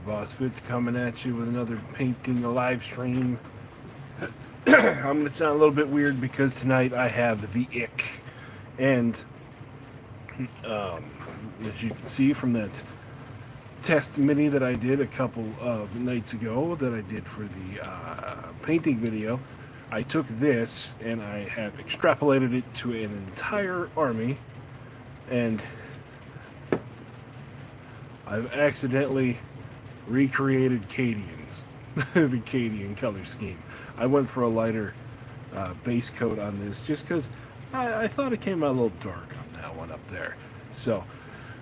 Warboss Fitz coming at you with another painting a live stream. I'm going to sound a little bit weird because tonight I have the ick. And as you can see from that test mini that I did a couple of nights ago that I did for the painting video, I took this and I have extrapolated it to an entire army, and I've accidentally recreated Cadians, the Cadian color scheme. I went for a lighter base coat on this just because I thought it came out a little dark on that one up there. So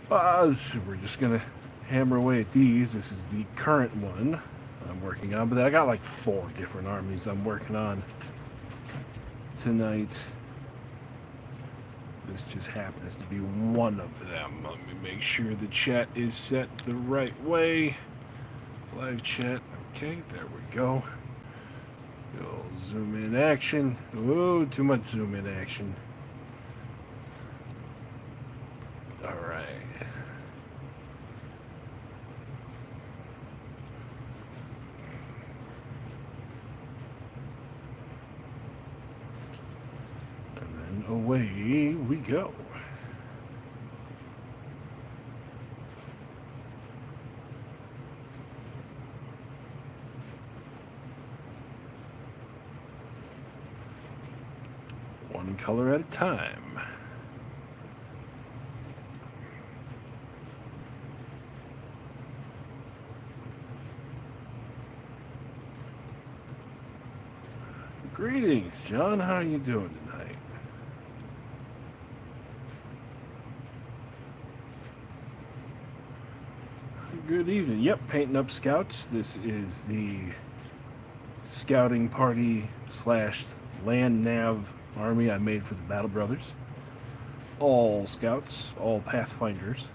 we're just going to hammer away at these. This is the current one I'm working on, but I got like 4 different armies I'm working on tonight. This just happens to be one of them. Let me make sure the chat is set the right way. Live chat. Okay, there we go. Little zoom in action. Whoa, too much zoom in action. Alright. And then away we go. One color at a time. Greetings, John. How are you doing tonight? Good evening. Yep, painting up scouts. This is the scouting party / land nav army I made for the Battle Brothers. All scouts, all pathfinders.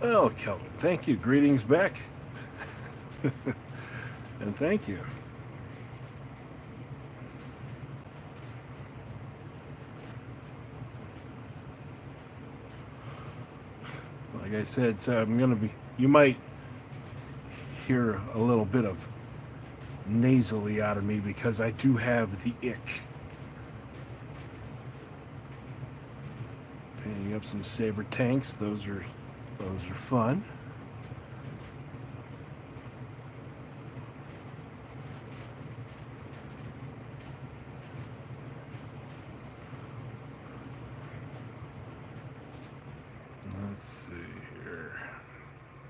Well, Kelvin, thank you. Greetings back. And thank you. Like I said, I'm going to be, you might hear a little bit of nasally out of me because I do have the ick. Painting up some saber tanks. Those are fun. Let's see here.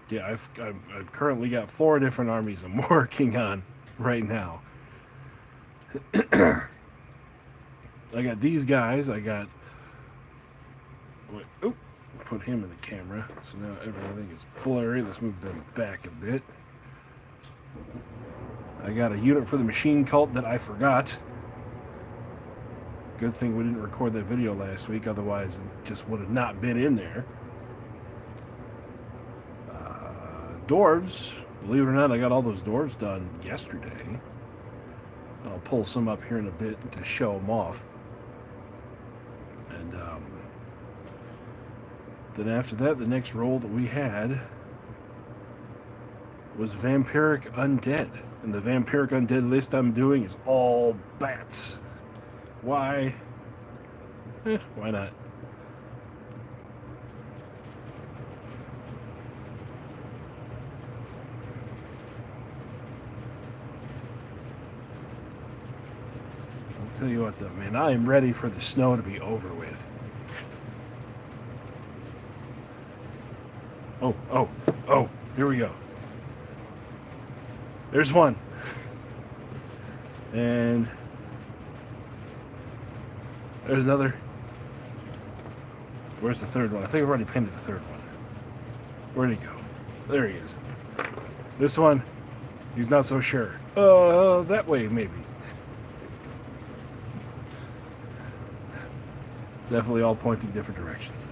Yeah, I've currently got 4 different armies I'm working on right now. I got these guys. I got. Wait, oh, put him in the camera. So now everything is blurry. Let's move them back a bit. I got a unit for the machine cult that I forgot. Good thing we didn't record that video last week, otherwise it just would have not been in there. Dwarves, believe it or not, I got all those dwarves done yesterday. I'll pull some up here in a bit to show them off. And then after that, the next roll that we had was Vampiric Undead. And the Vampiric Undead list I'm doing is all bats. Why? Why not? I'll tell you what though, man, I am ready for the snow to be over with. Oh, here we go. There's one. And there's another. Where's the third one? I think I've already painted the third one. Where'd he go? There he is. This one, he's not so sure. That way maybe. Definitely all pointing different directions.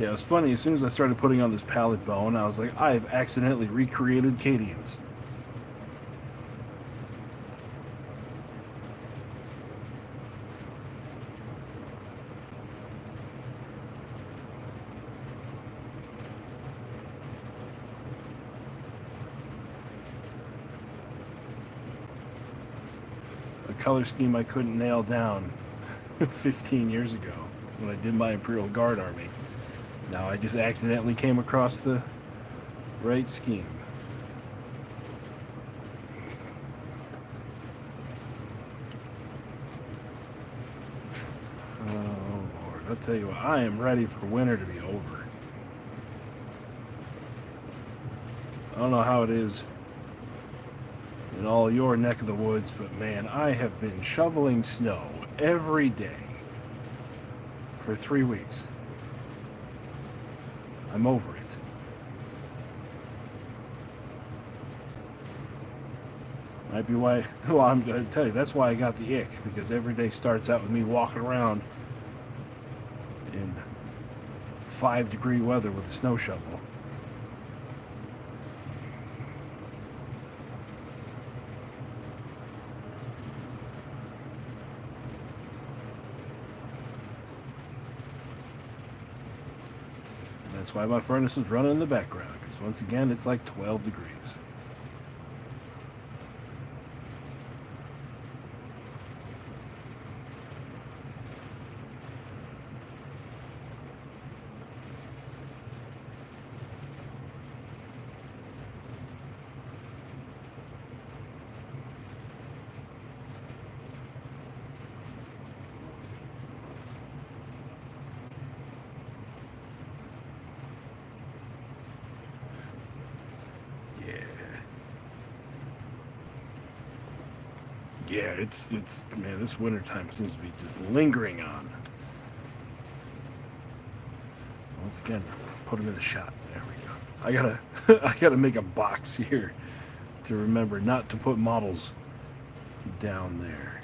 Yeah, it was funny. As soon as I started putting on this pallet bone, I was like, I've accidentally recreated Cadians. A color scheme I couldn't nail down 15 years ago when I did my Imperial Guard army. Now I just accidentally came across the right scheme. Oh Lord, I'll tell you what, I am ready for winter to be over. I don't know how it is in all your neck of the woods, but man, I have been shoveling snow every day for 3 weeks. I'm over it. Might be why, well, I'm going to tell you, that's why I got the ick, because every day starts out with me walking around in 5-degree weather with a snow shovel. That's why my furnace is running in the background, because once again, it's like 12 degrees. Yeah, it's man, this wintertime seems to be just lingering on. Once again, put them in the shot. There we go. I gotta make a box here to remember not to put models down there.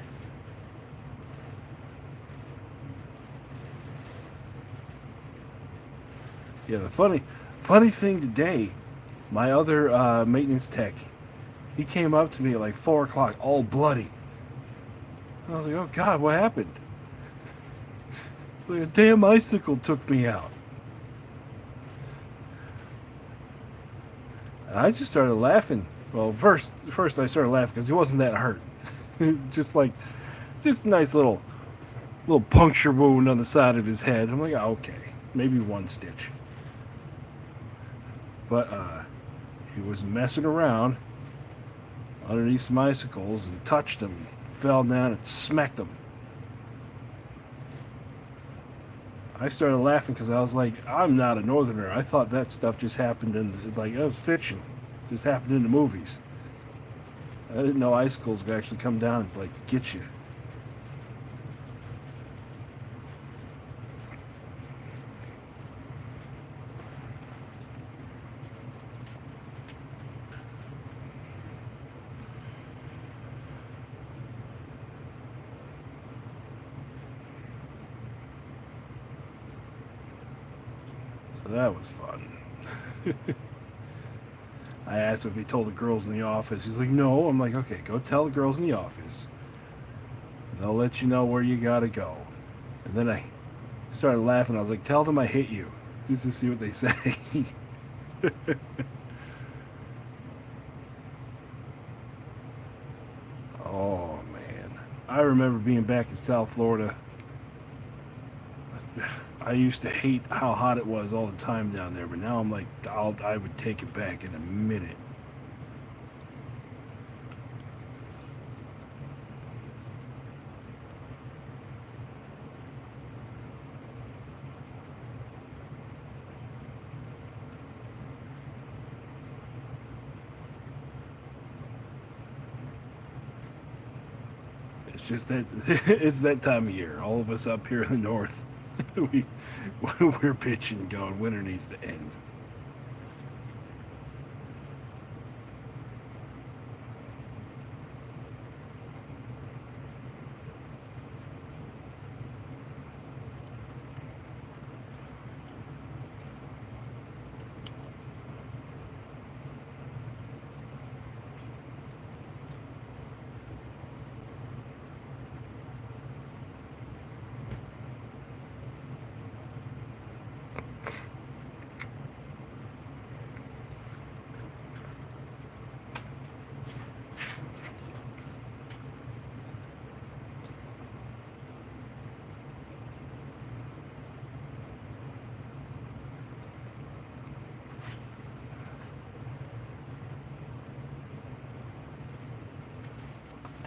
Yeah, the funny thing today, my other maintenance tech, he came up to me at like 4 o'clock, all bloody. I was like, oh God, what happened? Like a damn icicle took me out. And I just started laughing. Well, first I started laughing because he wasn't that hurt. just a nice little puncture wound on the side of his head. I'm like, oh, okay, maybe 1 stitch. But he was messing around underneath some icicles and touched them, fell down and smacked them. I started laughing because I was like, I'm not a northerner. I thought that stuff just happened in, like, it was fiction. It just happened in the movies. I didn't know icicles could actually come down and, like, get you. So that was fun. I asked if he told the girls in the office. He's like, no. I'm like, okay, go tell the girls in the office. And they'll let you know where you gotta go. And then I started laughing. I was like, tell them I hate you. Just to see what they say. Oh, man. I remember being back in South Florida. I used to hate how hot it was all the time down there, but now I'm like, I would take it back in a minute. It's just that it's that time of year. All of us up here in the north. We're pitching, going, winter needs to end.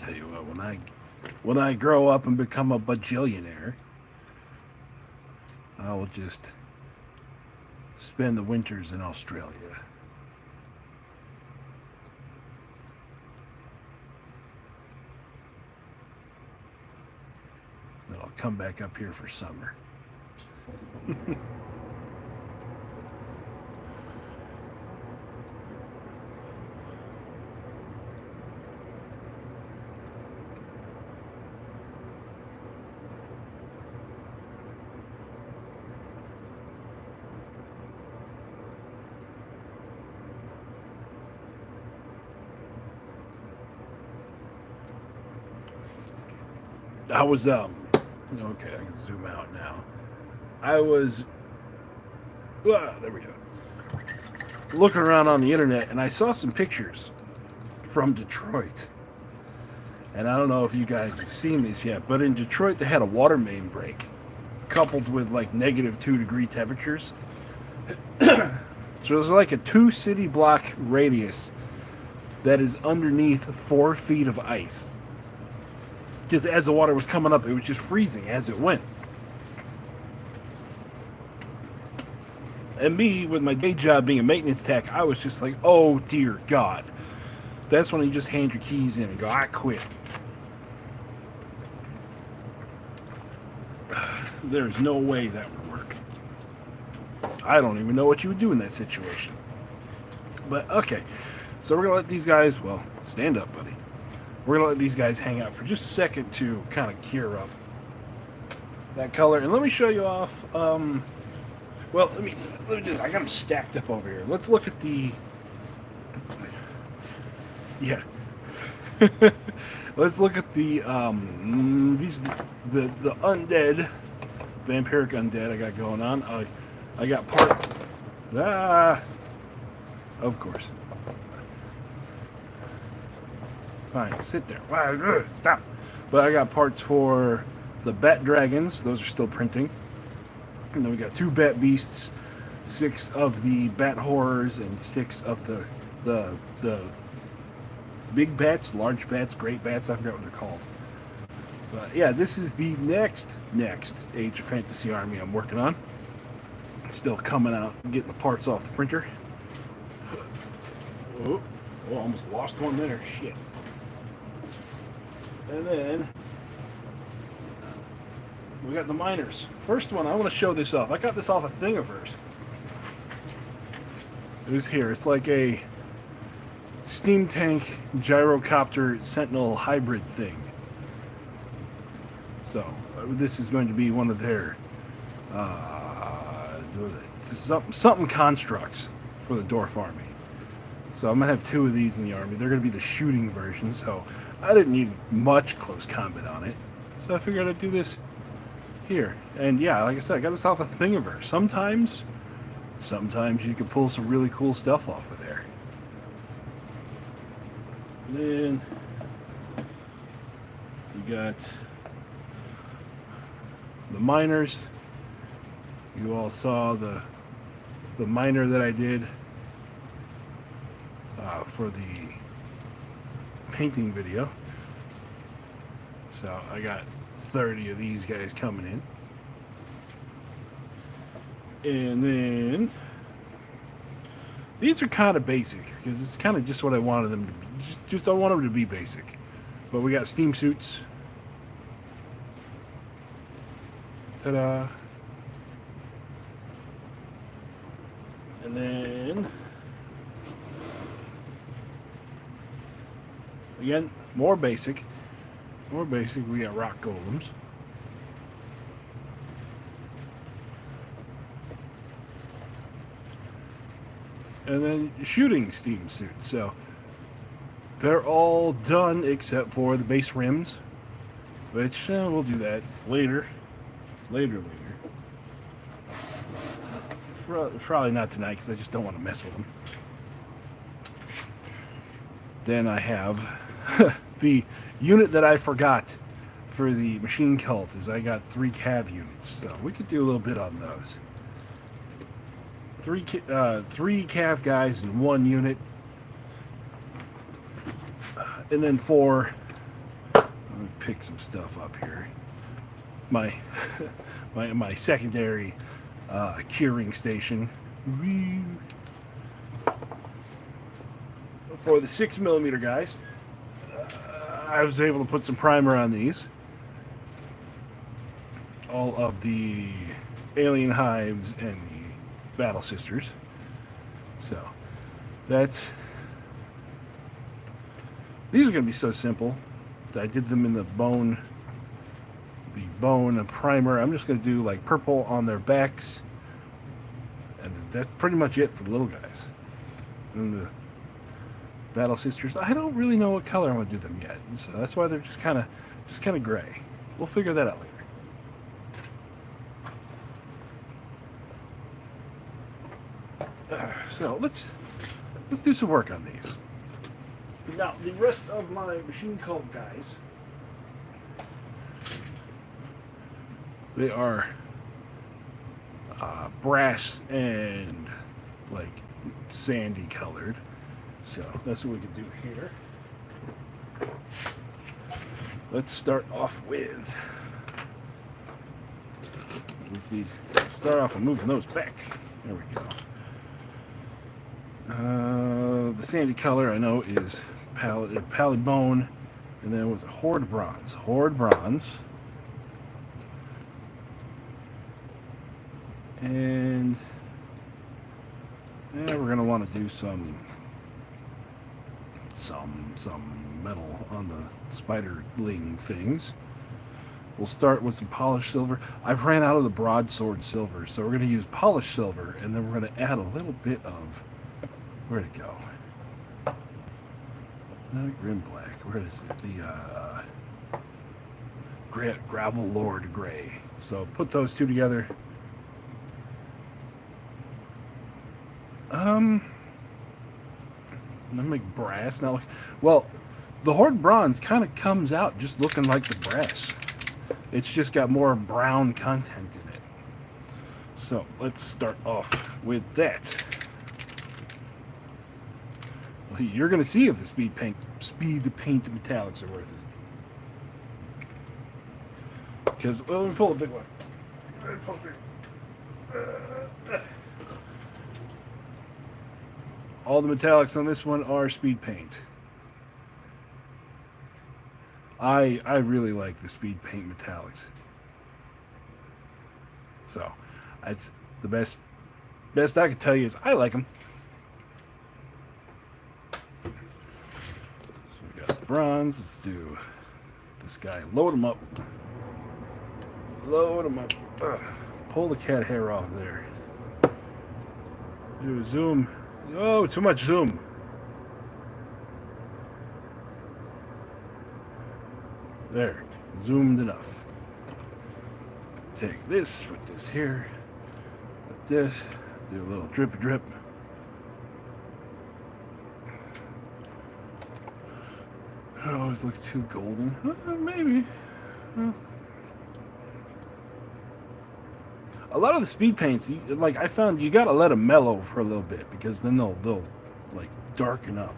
tell you what, when I grow up and become a bajillionaire, I will just spend the winters in Australia. Then I'll come back up here for summer. I was okay, I can zoom out now. I was there we go. Looking around on the internet and I saw some pictures from Detroit. And I don't know if you guys have seen this yet, but in Detroit they had a water main break coupled with like -2-degree temperatures. So there's like a 2-city block radius that is underneath 4 feet of ice. Because as the water was coming up, it was just freezing as it went. And me, with my day job being a maintenance tech, I was just like, oh dear God. That's when you just hand your keys in and go, I quit. There's no way that would work. I don't even know what you would do in that situation. But okay, so we're going to let these guys, well, stand up, buddy. We're going to let these guys hang out for just a second to kind of cure up that color. And let me show you off, well, let me do this. I got them stacked up over here. Let's look at the, yeah. Let's look at the, these, the undead, vampiric undead I got going on. I got of course. Fine, sit there. Stop. But I got parts for the bat dragons. Those are still printing. And then we got 2 bat beasts, 6 of the bat horrors, and 6 of the big bats, large bats, great bats. I forgot what they're called. But yeah, this is the next Age of Fantasy army I'm working on. Still coming out, getting the parts off the printer. Oh, almost lost one there. Shit. And then we got the miners. First one, I want to show this off. I got this off a Thingiverse. It was here. It's like a steam tank gyrocopter sentinel hybrid thing. So this is going to be one of their something constructs for the Dwarf army. So I'm gonna have 2 of these in the army. They're gonna be the shooting version. So I didn't need much close combat on it. So I figured I'd do this here. And yeah, like I said, I got this off a Thingiverse. Sometimes you can pull some really cool stuff off of there. And then you got the miners. You all saw the miner that I did for the painting video. So I got 30 of these guys coming in. And then these are kind of basic because it's kind of just what I wanted them to be. Just I want them to be basic. But we got steam suits. Ta-da. And then again, more basic. We got rock golems. And then shooting steam suits. So they're all done except for the base rims, which we'll do that later. Probably not tonight because I just don't want to mess with them. Then I have the unit that I forgot for the machine cult is I got 3 cav units, so we could do a little bit on those. 3 cav guys in 1 unit, and then 4 pick some stuff up here. My my secondary curing station. For the 6mm guys, I was able to put some primer on these. All of the alien hives and the battle sisters. So that's, these are going to be so simple. I did them in the bone primer. I'm just going to do like purple on their backs, and that's pretty much it for the little guys. And the battle sisters, I don't really know what color I want to do them yet, so that's why they're just kind of gray. We'll figure that out later. So let's do some work on these. Now the rest of my machine cult guys, they are brass and like sandy colored. So that's what we can do here. Let's start off with these. Start off with moving those back. There we go. The sandy color I know is pallid bone, and then it was a horde bronze. Horde bronze. And we're gonna want to do some metal on the spiderling things. We'll start with some polished silver. I've ran out of the broadsword silver, so we're going to use polished silver, and then we're going to add a little bit of, where'd it go? Grim black. Where is it? The gravel lord gray. So put those two together. Then make brass. Now, well, the horde bronze kind of comes out just looking like the brass. It's just got more brown content in it. So let's start off with that. Well, you're going to see if the speed paint metallics are worth it. Because, well, let me pull a big one. All the metallics on this one are speed paint. I really like the speed paint metallics. So, that's the best I can tell you is I like them. So we got the bronze. Let's do this guy. Load him up. Load him up. Ugh. Pull the cat hair off there. Do a zoom. Oh, too much zoom. There. Zoomed enough. Take this, put this here. Put this. Do a little drip drip. It always looks too golden. Maybe. Well. A lot of the speed paints, like I found, you gotta let them mellow for a little bit because then they'll like darken up.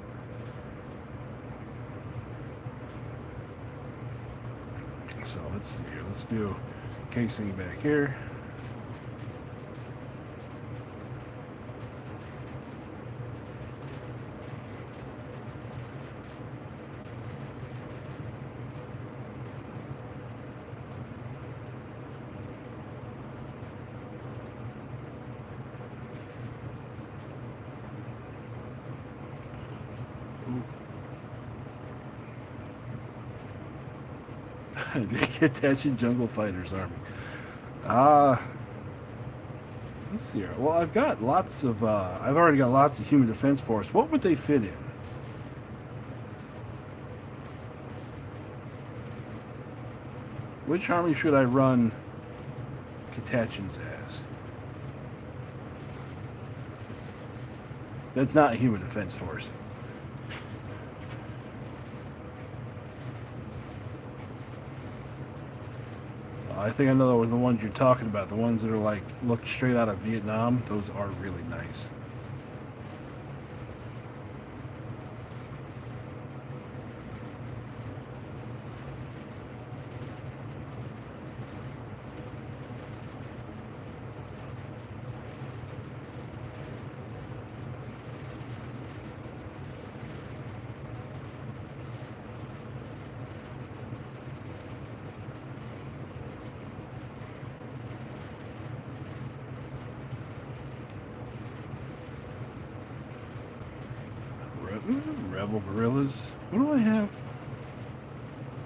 So let's see here. Let's do casing back here. Hitachi Jungle Fighters Army. Let's see here. Well, I've got lots of, I've already got lots of Human Defense Force. What would they fit in? Which army should I run Kitachins as? That's not a Human Defense Force. I think I know the ones you're talking about. The ones that are like look straight out of Vietnam. Those are really nice. Rebel Guerrillas. What do I have?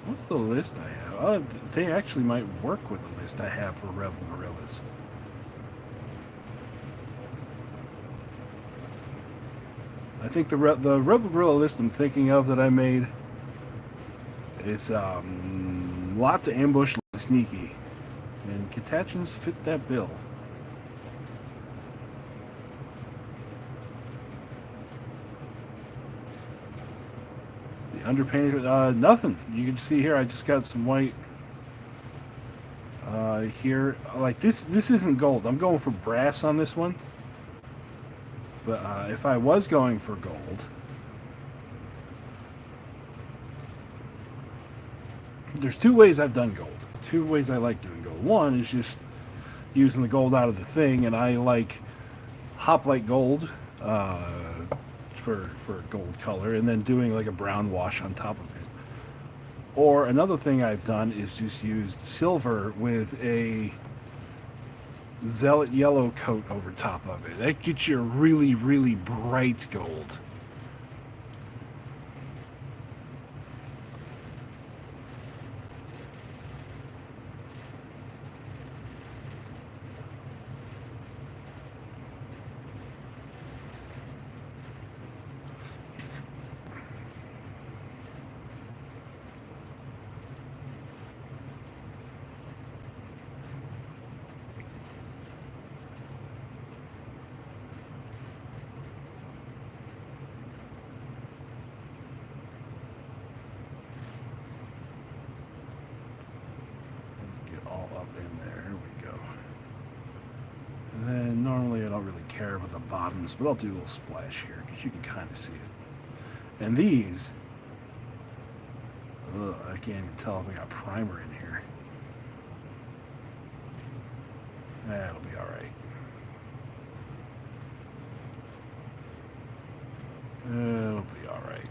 What's the list I have? They actually might work with the list I have for Rebel Guerrillas. I think the Rebel Guerrilla list I'm thinking of that I made is lots of ambush, sneaky, and Catachans fit that bill. The underpainted, nothing. You can see here. I just got some white. Here, like this isn't gold. I'm going for brass on this one. But if I was going for gold, there's two ways I've done gold. Two ways I like doing gold. One is just using the gold out of the thing, and I like hoplite gold for gold color, and then doing like a brown wash on top of it. Or another thing I've done is just used silver with a zealot yellow coat over top of it. That gets you a really, really bright gold. Normally I don't really care about the bottoms, but I'll do a little splash here because you can kind of see it. And these, I can't even tell if I got primer in here. That'll be alright. It'll be alright.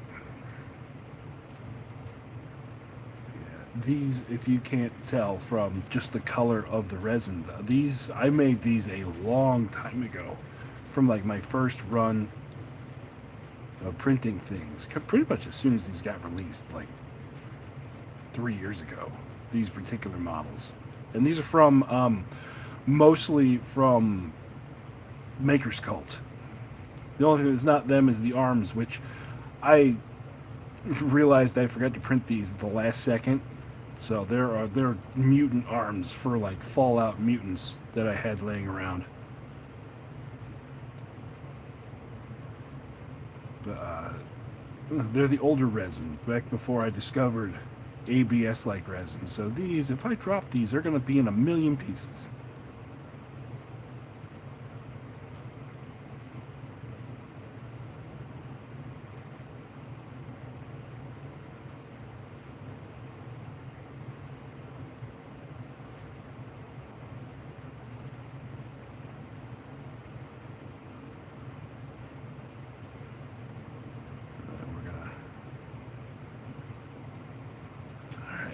These, if you can't tell from just the color of the resin, these, I made these a long time ago from like my first run of printing things, pretty much as soon as these got released, like 3 years ago, these particular models. And these are from mostly from Maker's Cult. The only thing that's not them is the arms, which I realized I forgot to print these at the last second. So there are mutant arms for like Fallout mutants that I had laying around. But they're the older resin, back before I discovered ABS-like resin. So these, if I drop these, they're going to be in a million pieces.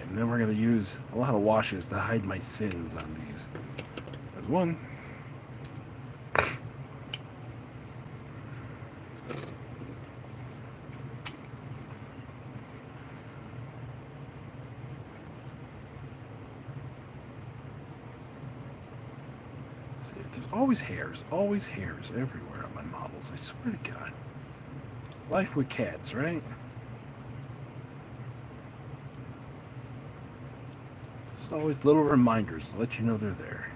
And then we're going to use a lot of washes to hide my sins on these. There's one. See, there's always hairs everywhere on my models. I swear to God. Life with cats, right? There's always little reminders to let you know they're there.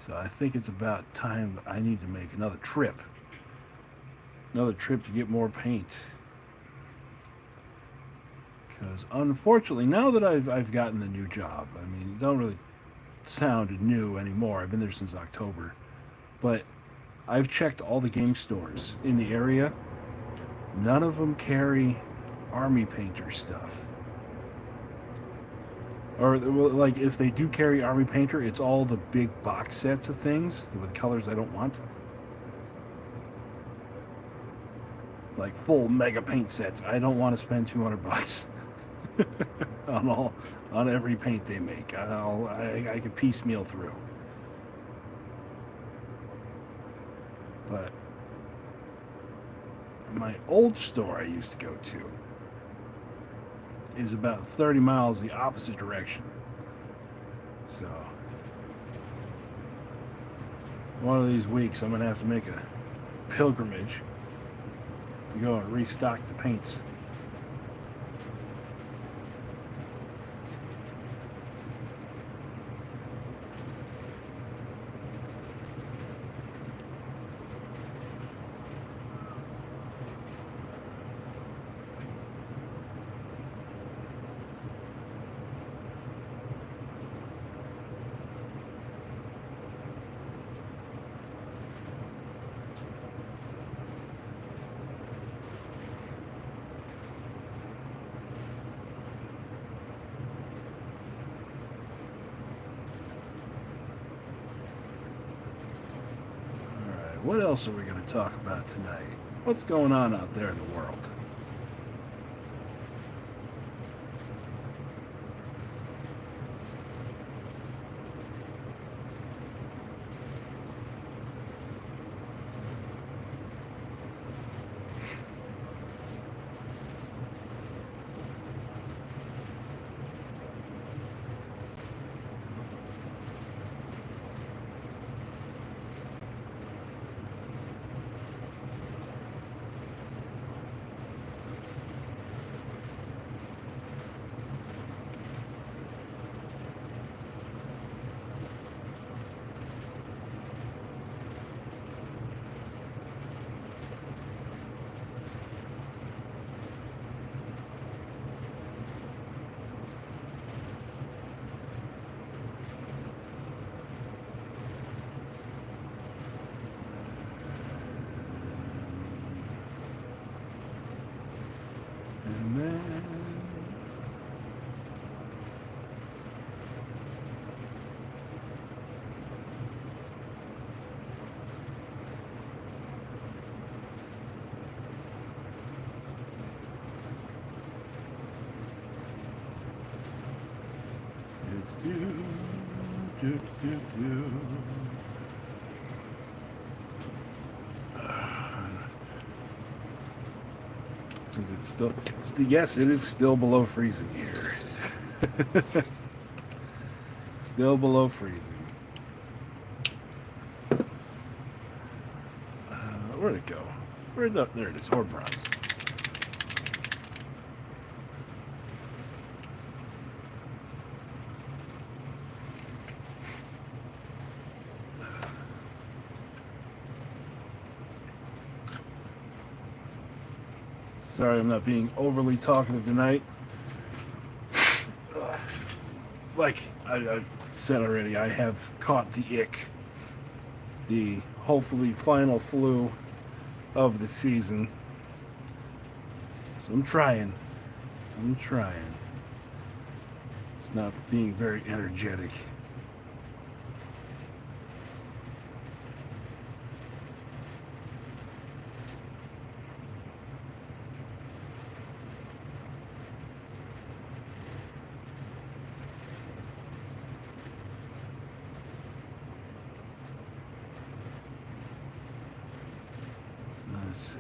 So I think it's about time I need to make another trip. Another trip to get more paint. Because unfortunately, now that I've gotten the new job, I mean, it don't really sound new anymore. I've been there since October. But I've checked all the game stores in the area, none of them carry army painter stuff. Or, like, if they do carry army painter, it's all the big box sets of things with colors I don't want. Like full mega paint sets. I don't want to spend $200 on every paint they make. I could piecemeal through. But my old store I used to go to is about 30 miles the opposite direction. So one of these weeks I'm going to have to make a pilgrimage to go and restock the paints. What else are we going to talk about tonight? What's going on out there in the world? And then is it still? Yes, it is still below freezing here. Still below freezing. Where'd it go? There it is. Horde bronze. Sorry, I'm not being overly talkative tonight. Like I've said already, I have caught the ick. The hopefully final flu of the season. So I'm trying. It's not being very energetic. Let's see.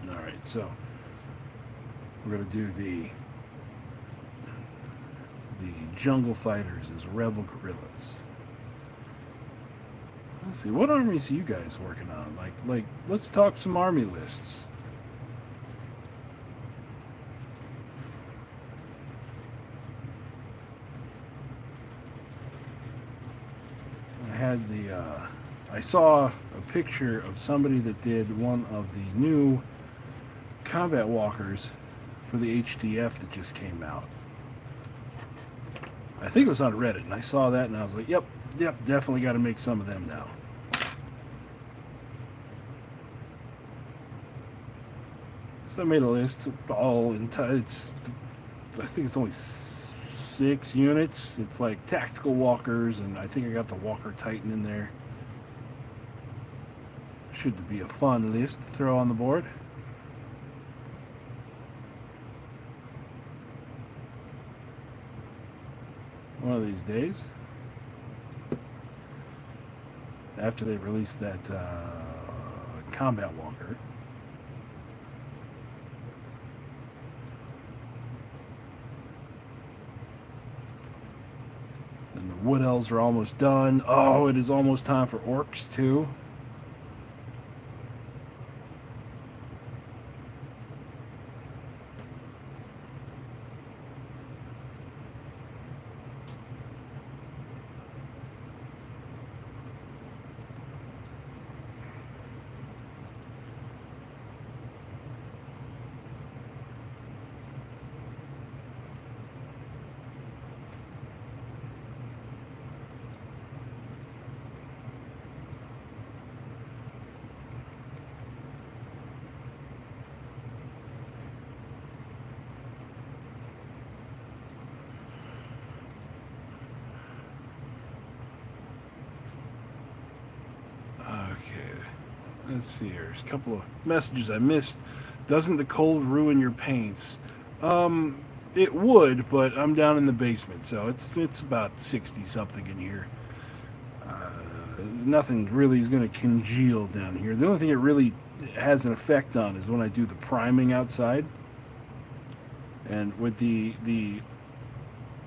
All right, so we're going to do the jungle fighters as rebel guerrillas. Let's see, what armies are you guys working on? Like, let's talk some army lists. I had the I saw a picture of somebody that did one of the new combat walkers for the HDF that just came out. I think it was on Reddit, and I saw that, and I was like, yep, definitely got to make some of them now. So I made a list, all in it's, I think it's only 6 units. It's like tactical walkers, and I think I got the Walker Titan in there. Should be a fun list to throw on the board. One of these days, after they release that combat walker. And the wood elves are almost done. Oh, it is almost time for orcs too. Let's see here. There's a couple of messages I missed. Doesn't the cold ruin your paints? It would, but I'm down in the basement, so it's about 60 something in here. Nothing really is going to congeal down here. The only thing it really has an effect on is when I do the priming outside. And with the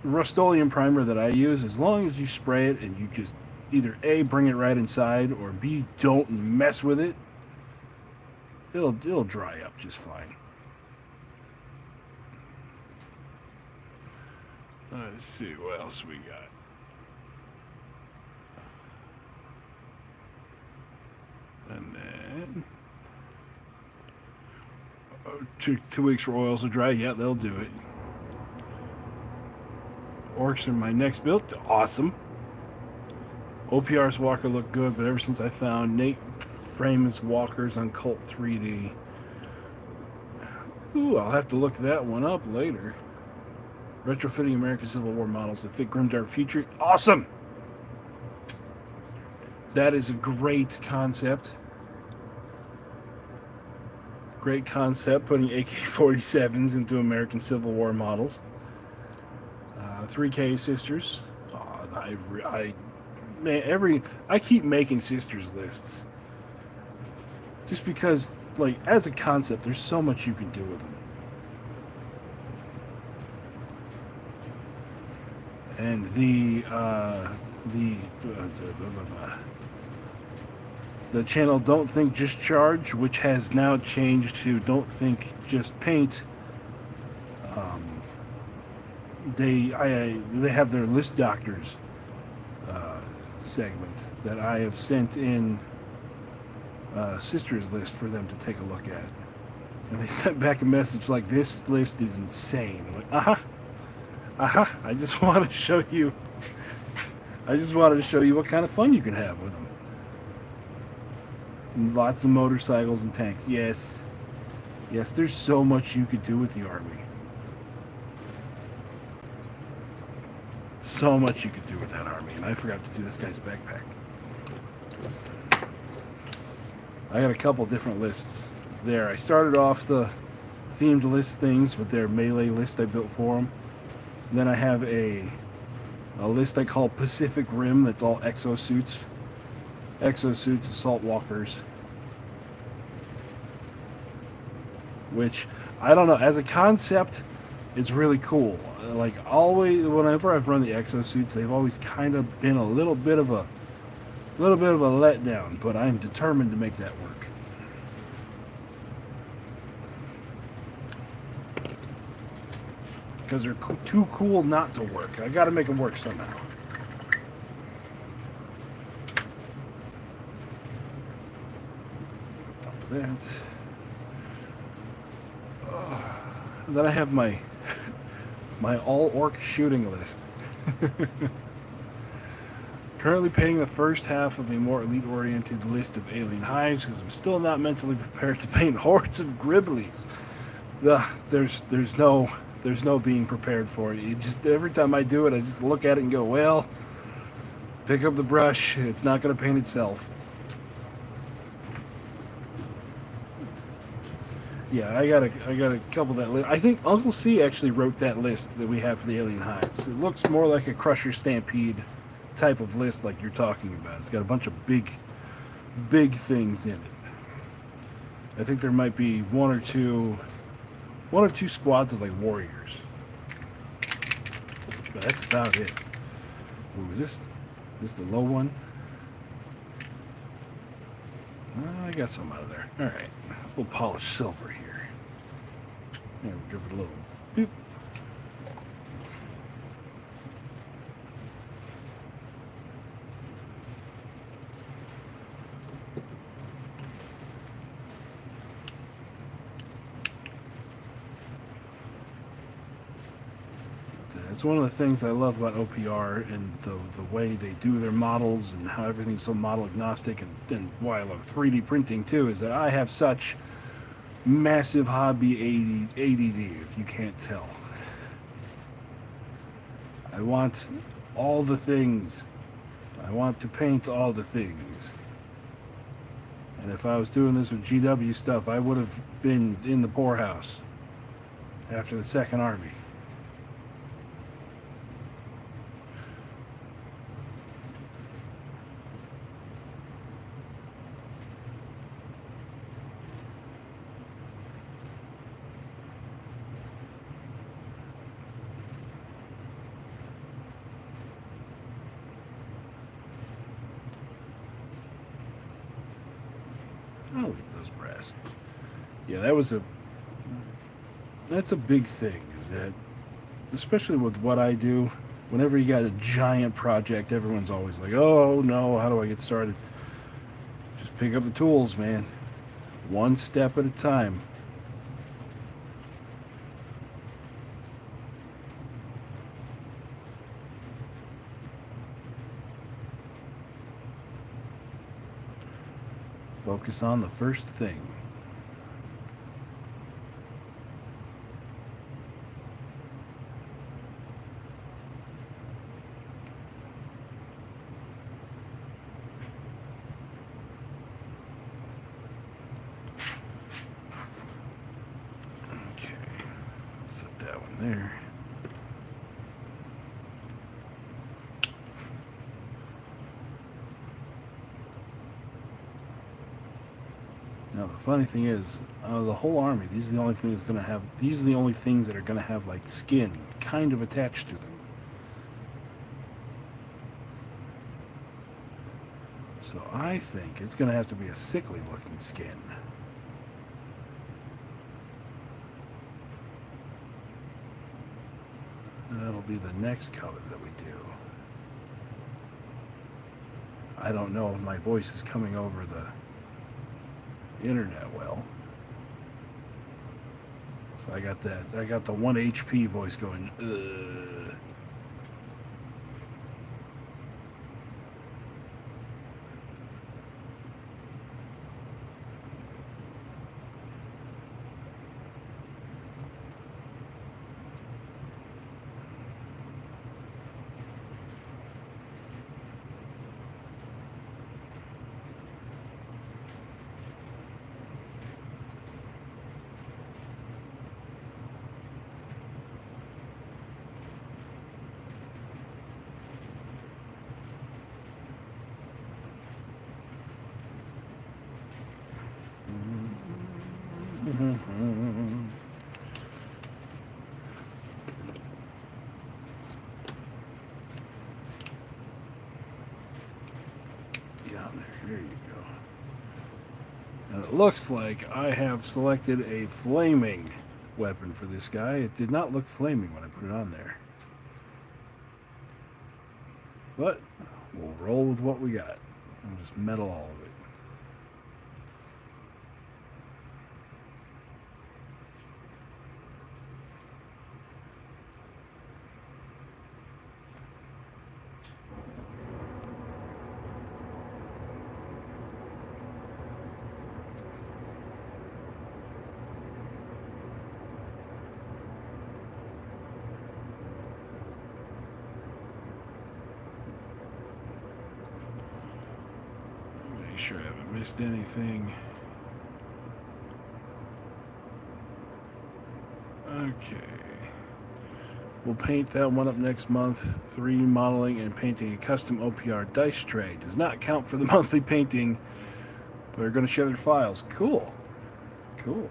Rust-Oleum primer that I use, as long as you spray it and you just either A, bring it right inside, or B, don't mess with it, it'll dry up just fine. Let's see what else we got. And then 2 weeks for oils to dry. Yeah, they'll do it. Orcs in my next build. Awesome. OPR's walker looked good, but ever since I found Nate Freeman's walkers on Cult 3D, ooh, I'll have to look that one up later. Retrofitting American Civil War models that fit grimdark future. Awesome! That is a great concept. Great concept, putting AK-47s into American Civil War models. 3K sisters. I keep making sisters lists. Just because, like, as a concept, there's so much you can do with them. And the channel Don't Think Just Charge, which has now changed to Don't Think Just Paint. They have their list doctors segment that I have sent in sisters list for them to take a look at, and they sent back a message like, "This list is insane." I'm like, I just want to show you. I just wanted to show you what kind of fun you can have with them. And lots of motorcycles and tanks. Yes, there's so much you could do with the army. So much you could do with that army, and I forgot to do this guy's backpack. I got a couple different lists there. I started off the themed list things with their melee list I built for them. And then I have a list I call Pacific Rim that's all exosuits. Exosuits, assault walkers. Which, I don't know, as a concept, it's really cool. Like, always, whenever I've run the exosuits, they've always kind of been a little bit of a letdown, but I'm determined to make that work. Because they're too cool not to work. I got to make them work somehow. that. And then I have my all-orc shooting list. Currently painting the first half of a more elite-oriented list of alien hives because I'm still not mentally prepared to paint hordes of Gribblies. There's no being prepared for it. You just every time I do it, I just look at it and go, well, pick up the brush. It's not going to paint itself. Yeah, I got a couple that list. I think Uncle C actually wrote that list that we have for the alien hives. It looks more like a Crusher Stampede type of list like you're talking about. It's got a bunch of big things in it. I think there might be one or two squads of like warriors. But that's about it. Ooh, is this the low one? I got some out of there. Alright. We'll polish silver here. There, we'll give it a little boop. It's one of the things I love about OPR and the way they do their models and how everything's so model agnostic, and why I love 3D printing too, is that I have such massive hobby ADD, if you can't tell. I want all the things. I want to paint all the things. And if I was doing this with GW stuff, I would have been in the poorhouse after the Second Army. I'll leave those brass. Yeah, that's a big thing, is that, especially with what I do, whenever you got a giant project, everyone's always like, oh no, how do I get started? Just pick up the tools, man. One step at a time. Focus on the first thing. Okay, set that one there. Now the funny thing is, the whole army, these are the only things that are gonna have like skin kind of attached to them. So I think it's gonna have to be a sickly looking skin. That'll be the next color that we do. I don't know if my voice is coming over the internet well. So I got the 1 HP voice going, ugh. There you go. And it looks like I have selected a flaming weapon for this guy. It did not look flaming when I put it on there. But we'll roll with what we got and just metal all of it. sure I haven't missed anything. Okay. We'll paint that one up next month. 3 modeling and painting a custom OPR dice tray. Does not count for the monthly painting, but are going to share their files. Cool. Cool.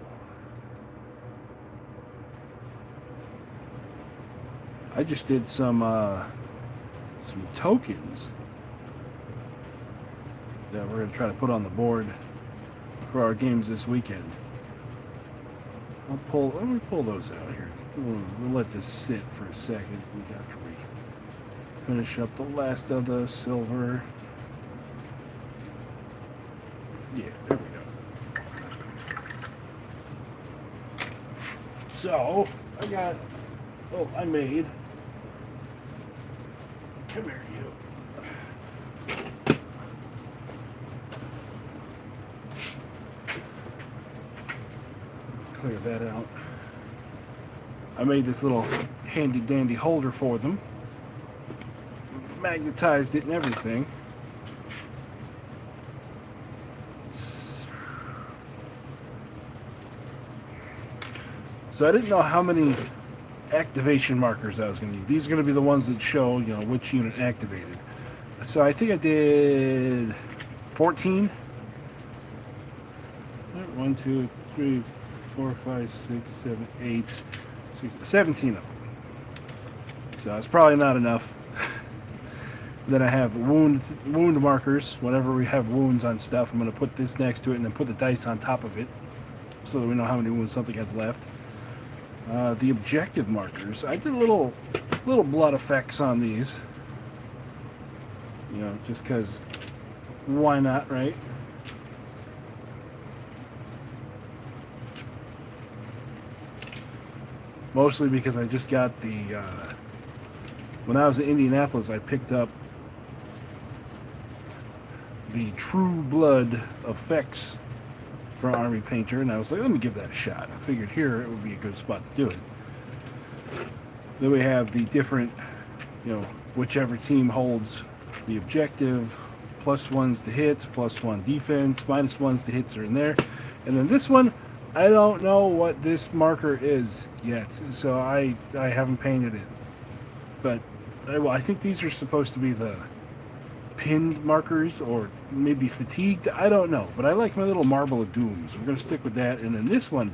I just did some tokens that we're going to try to put on the board for our games this weekend. Let me pull those out here. We'll let this sit for a second after we finish up the last of the silver. Yeah, there we go. So, I made, come here, you. Clear that out. I made this little handy dandy holder for them. Magnetized it and everything. So I didn't know how many activation markers I was going to need. These are going to be the ones that show, which unit activated. So I think I did 14. 1, 2, 3, 4, 5, 6, 7, 8, 17 of them. So it's probably not enough. Then I have wound markers. Whenever we have wounds on stuff, I'm going to put this next to it and then put the dice on top of it so that we know how many wounds something has left. The objective markers. I did little blood effects on these. Just because why not, right? Mostly because I just got the, when I was in Indianapolis, I picked up the True Blood effects for Army Painter, and I was like, let me give that a shot. I figured here it would be a good spot to do it. Then we have the different, whichever team holds the objective, +1s to hits, +1 defense, -1s to hits are in there. And then this one, I don't know what this marker is yet, so I haven't painted it. But I think these are supposed to be the pinned markers, or maybe fatigued. I don't know, but I like my little Marble of Doom, so we're going to stick with that. And then this one,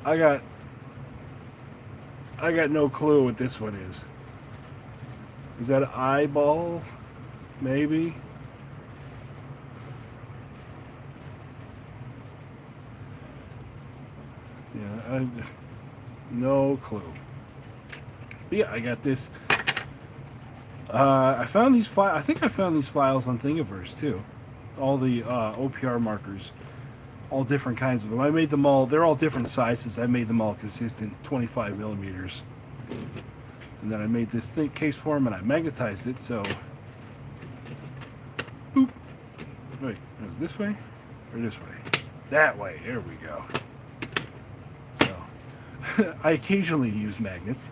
I got no clue what this one is. Is that an eyeball? Maybe? Yeah, no clue. But yeah, I got this. I found these files. I think I found these files on Thingiverse too. All the OPR markers, all different kinds of them. I made them all. They're all different sizes. I made them all consistent, 25 millimeters. And then I made this thick case for them, and I magnetized it. So, boop. Wait, it was this way or this way? That way. There we go. So, I occasionally use magnets.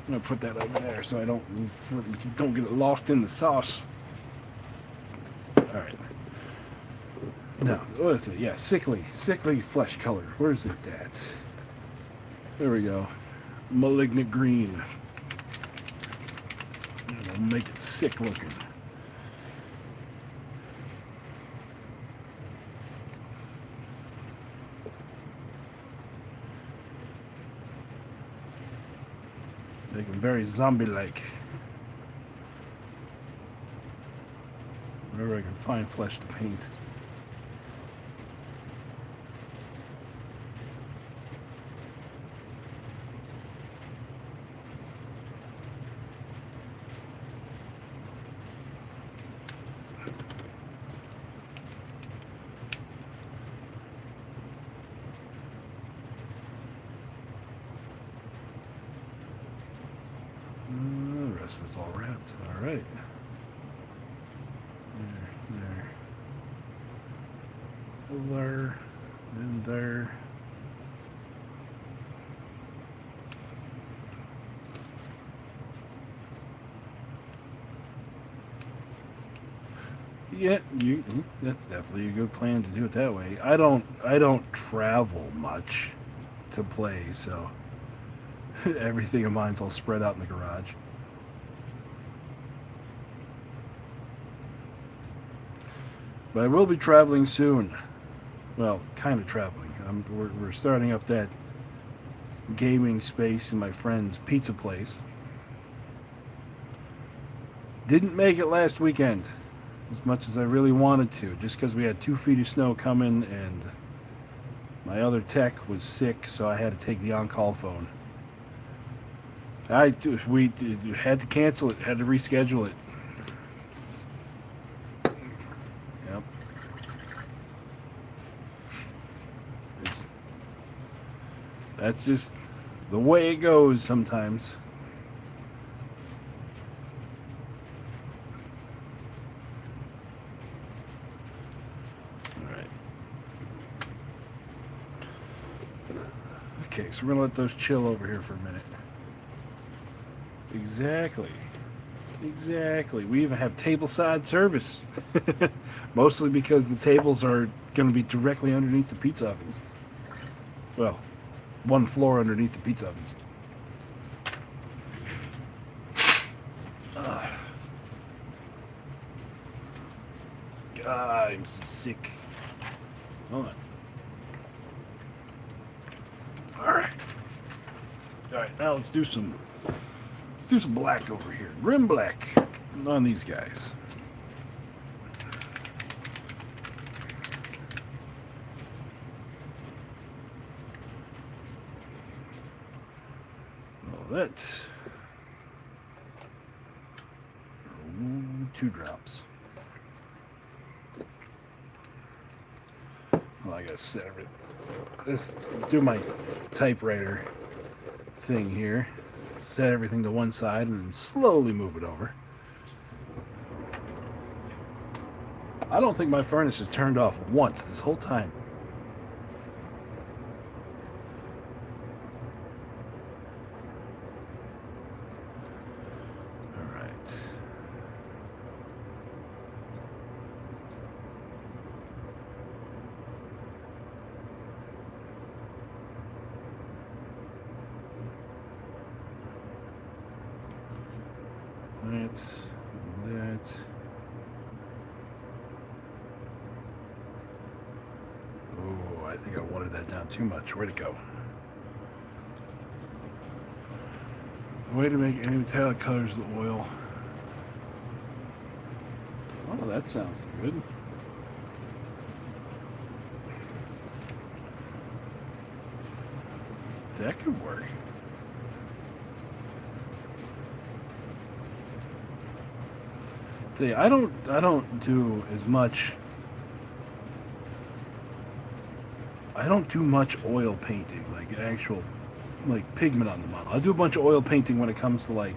I'm gonna put that over there so I don't get it lost in the sauce. All right. Now, what is it? Yeah, sickly flesh color. Where is it at? There we go. Malignant green. It'll make it sick looking. Make them very zombie-like. Wherever I can find flesh to paint. The rest of it's all wrapped. All right. There, and there. Yeah, that's definitely a good plan to do it that way. I don't travel much to play, so everything of mine's all spread out in the garage. But I will be traveling soon. Well, kind of traveling. We're starting up that gaming space in my friend's pizza place. Didn't make it last weekend as much as I really wanted to, just because we had 2 feet of snow coming and my other tech was sick, so I had to take the on-call phone. We had to cancel it, had to reschedule it. Yep. That's just the way it goes sometimes. All right. Okay, so we're gonna let those chill over here for a minute. Exactly. Exactly. We even have tableside service. Mostly because the tables are going to be directly underneath the pizza ovens. Well, one floor underneath the pizza ovens. God, I'm so sick. Hold on. Alright. Alright, now let's do some black over here. Rim black on these guys. Well, that's 2 drops. Well, I gotta set everything. Let's do my typewriter thing here. Set everything to one side and then slowly move it over. I don't think my furnace is turned off once this whole time. All right. That. Oh, I think I watered that down too much. Where'd it go? Way to make any metallic colors the oil. Oh, that sounds good. That could work. See, I don't do as much. I don't do much oil painting, like actual, like pigment on the model. I do a bunch of oil painting when it comes to like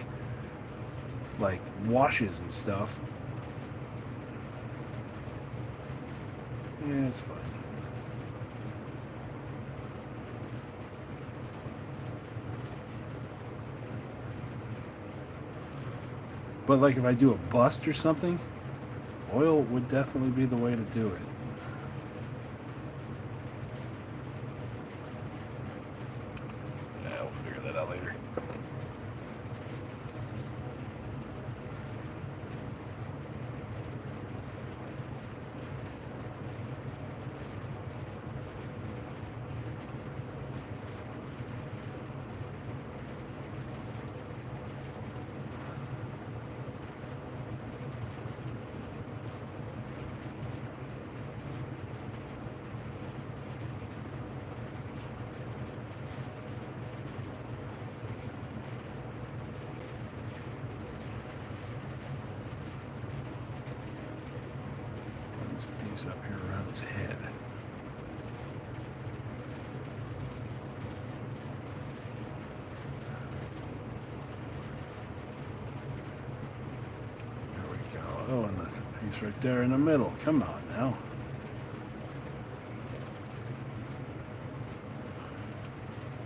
washes and stuff. Yeah, it's fine. But like if I do a bust or something, oil would definitely be the way to do it. Yeah, we'll figure that out later. Up here around his head. There we go. Oh, and the piece right there in the middle. Come on now.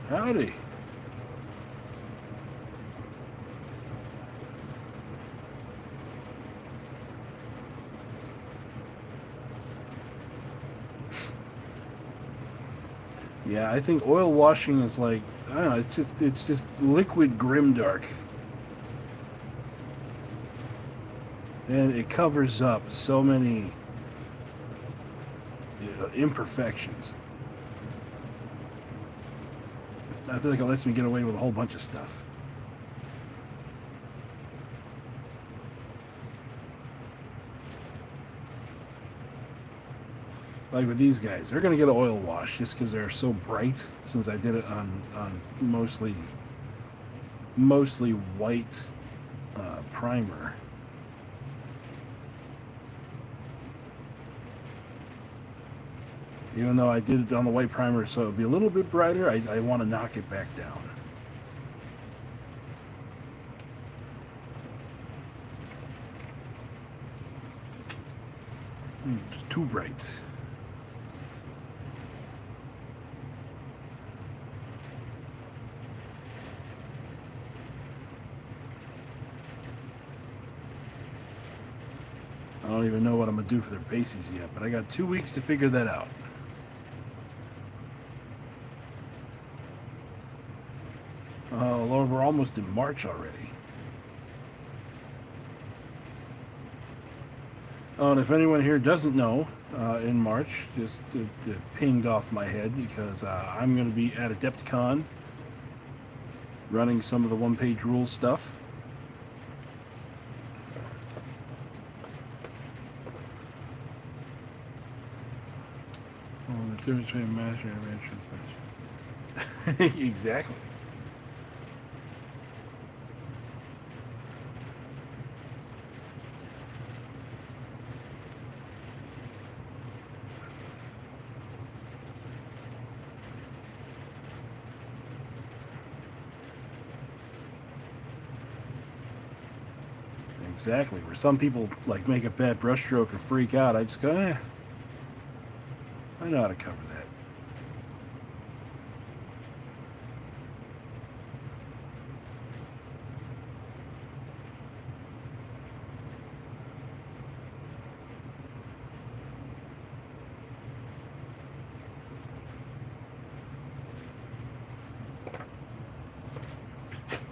Howdy. Yeah, I think oil washing is like, I don't know, it's just liquid grimdark. And it covers up so many, you know, imperfections. I feel like it lets me get away with a whole bunch of stuff. Like with these guys, they're going to get an oil wash just because they're so bright, since I did it on mostly white primer. Even though I did it on the white primer so it would be a little bit brighter, I want to knock it back down. It's too bright. I don't even know what I'm going to do for their bases yet, but I got 2 weeks to figure that out. Oh, Lord, we're almost in March already. Oh, and if anyone here doesn't know, in March, just pinged off my head because I'm going to be at Adepticon running some of the one-page rules stuff. Oh, the difference between master and adventure. Exactly. Exactly. Where some people like make a bad brushstroke and freak out, I just go, I know how to cover that.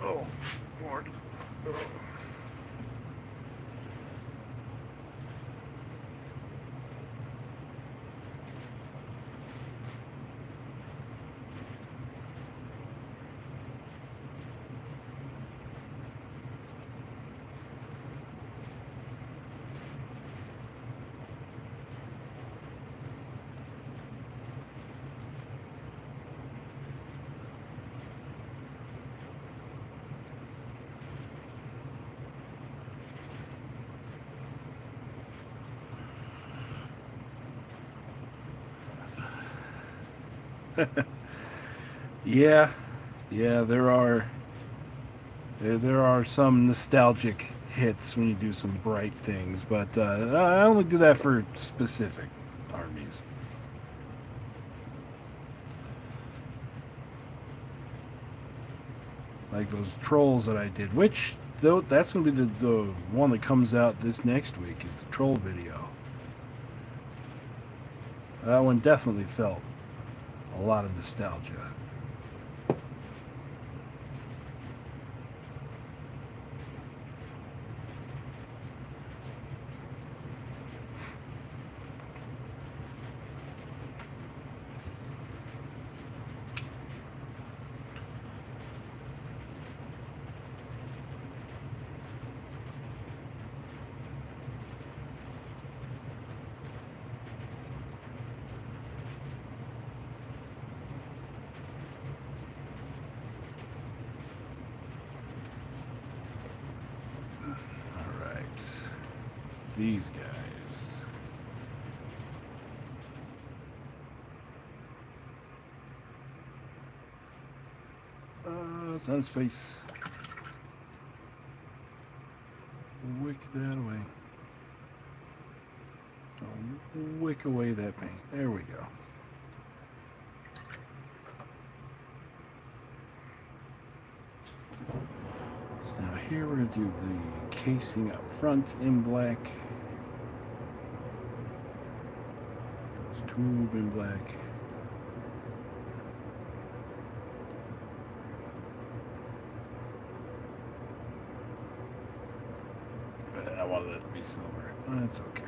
Oh, Lord. Oh. Yeah, there are some nostalgic hits when you do some bright things, but I only do that for specific armies. Like those trolls that I did, which though that's going to be the one that comes out this next week is the troll video. That one definitely felt a lot of nostalgia. These guys. Sun's face. Wick that away. Oh, wick away that paint. There we go. So now here we're going to do the casing up front in black. Tube in black. slower. That's okay.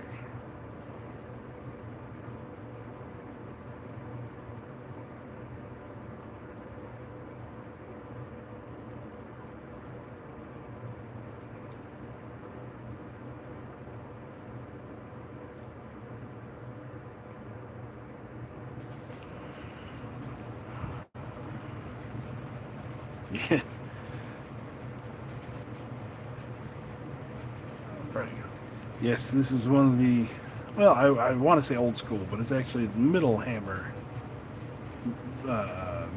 Yeah. Right. Yes, this is one of the, well, I want to say old school, but it's actually the middle hammer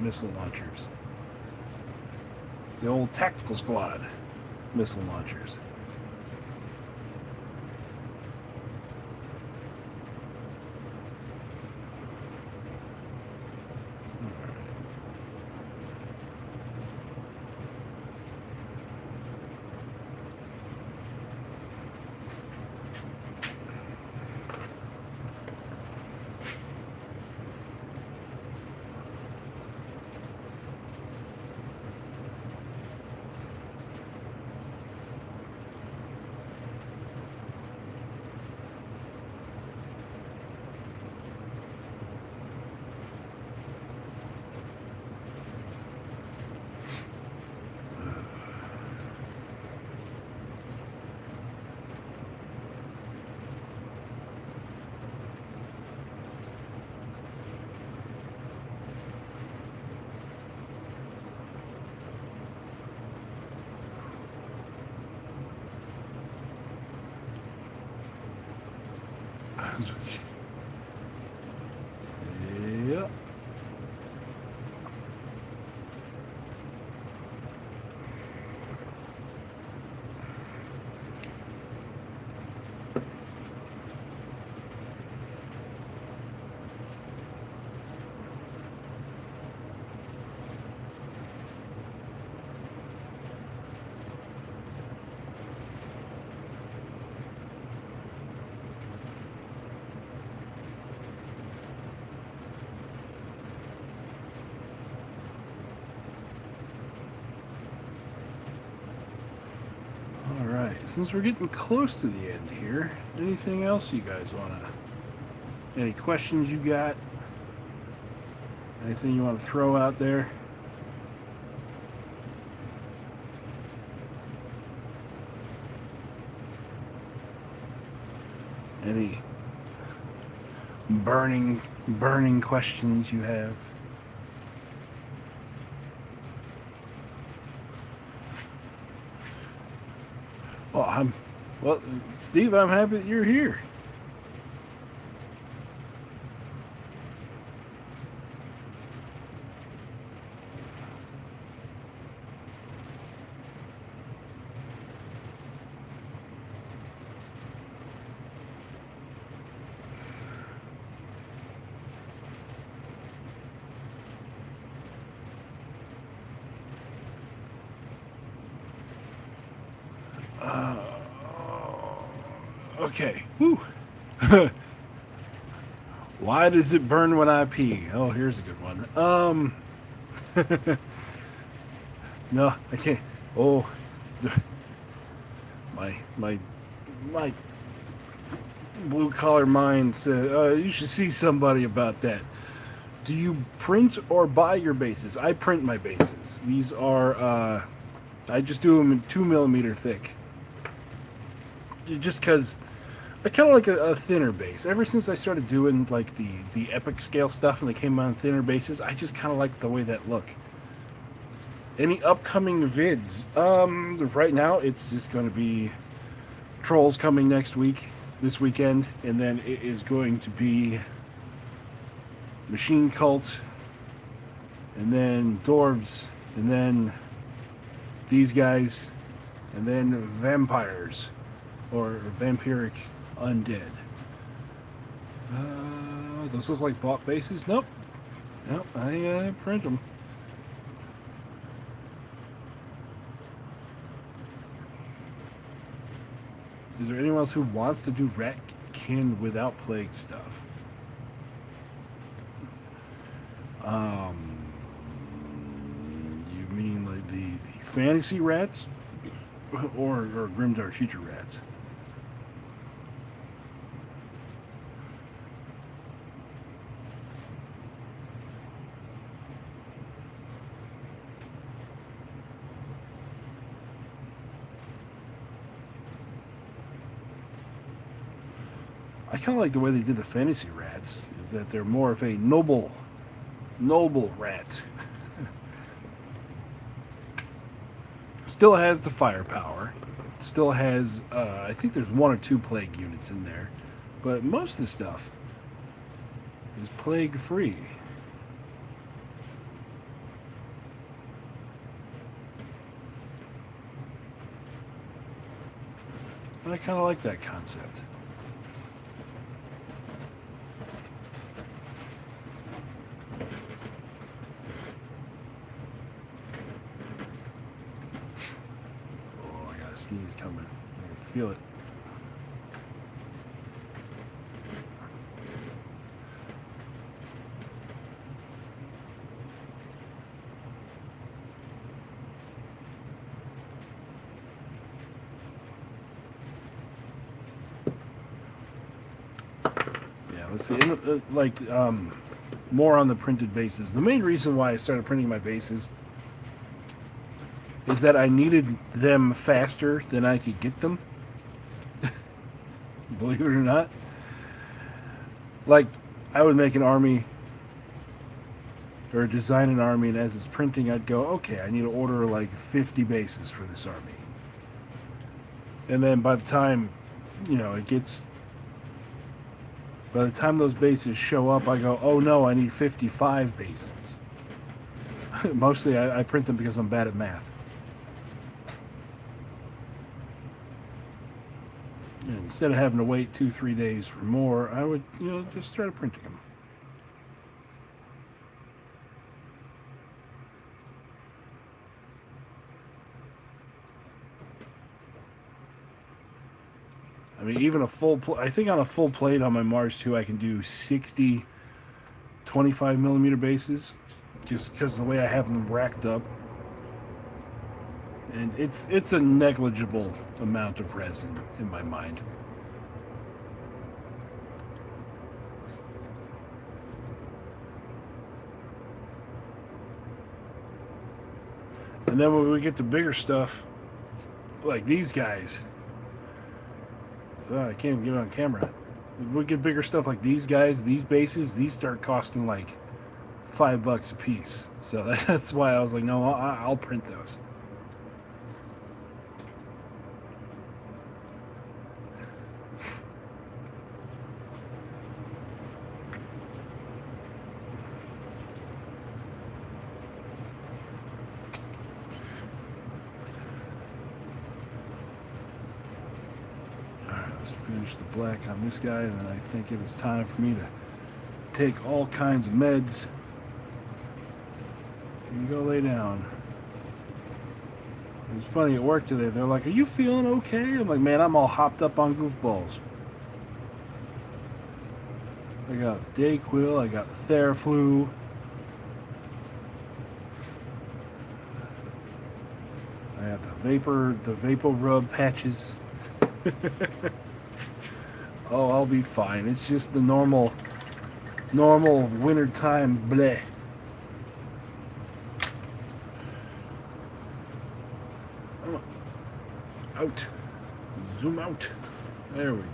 missile launchers. It's the old tactical squad missile launchers. Yeah. All right. Since we're getting close to the end here, anything else you guys want to? Any questions you got? Anything you want to throw out there? Any burning questions you have? Well, Steve, I'm happy that you're here. Okay. Whew. Why does it burn when I pee? Oh, here's a good one. No, I can't. Oh, my blue collar mind said you should see somebody about that. Do you print or buy your bases? I print my bases. These are I just do them in 2mm thick. Just because I kind of like a thinner base. Ever since I started doing like the epic scale stuff and they came on thinner bases, I just kind of like the way that look. Any upcoming vids? Right now it's just going to be Trolls coming this weekend, and then it is going to be Machine Cult, and then Dwarves, and then these guys, and then Vampires, or Vampiric Undead. Those look like bought bases? Nope. Nope, I print them. Is there anyone else who wants to do Ratkin without Plague stuff? You mean like the fantasy rats, or Grimdark Future rats? I kind of like the way they did the fantasy rats, is that they're more of a noble rat. Still has the firepower. Still has, I think there's 1 or 2 plague units in there. But most of the stuff is plague free. I kind of like that concept. Oh, I got a sneeze coming. I can feel it. Let's see, more on the printed bases. The main reason why I started printing my bases is that I needed them faster than I could get them. Believe it or not. Like, I would make an army or design an army, and as it's printing, I'd go, okay, I need to order like 50 bases for this army. And then by the time, by the time those bases show up, I go, oh no, I need 55 bases. Mostly I print them because I'm bad at math. And instead of having to wait 2-3 days for more, I would, just start printing them. I mean, even a full I think on a full plate on my Mars 2, I can do 60 25mm bases, just because the way I have them racked up. And it's a negligible amount of resin in my mind. And then when we get to bigger stuff, like these guys, I can't even get it on camera. We get bigger stuff like these guys, these bases, these start costing like $5 a piece. So that's why I was like, no, I'll print those. Finish the black on this guy, and then I think it was time for me to take all kinds of meds and go lay down. It was funny at work today. They're like, "Are you feeling okay?" I'm like, "Man, I'm all hopped up on goofballs. I got the Dayquil, I got the Theraflu. I got the Vapor Rub patches." Oh, I'll be fine. It's just the normal wintertime bleh. Out. Zoom out. There we go.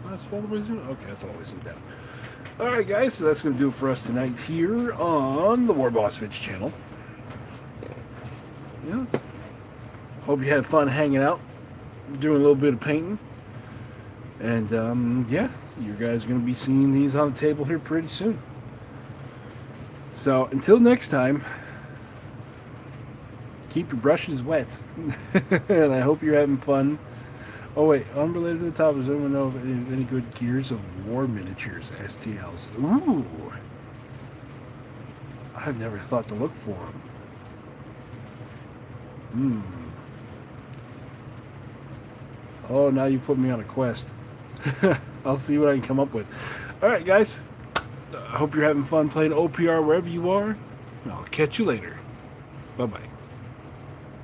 That's all the way zoom. Okay, that's all the way zoomed down. Alright, guys, so that's going to do it for us tonight here on the Warboss Fitz channel. Yeah. Hope you had fun hanging out, doing a little bit of painting. And, yeah, you guys are going to be seeing these on the table here pretty soon. So, until next time, keep your brushes wet. And I hope you're having fun. Oh, wait, unrelated to the top, does anyone know if there's any good Gears of War miniatures, STLs? Ooh! I've never thought to look for them. Oh, now you've put me on a quest. I'll see what I can come up with. Alright, guys. I hope you're having fun playing OPR wherever you are. I'll catch you later. Bye-bye.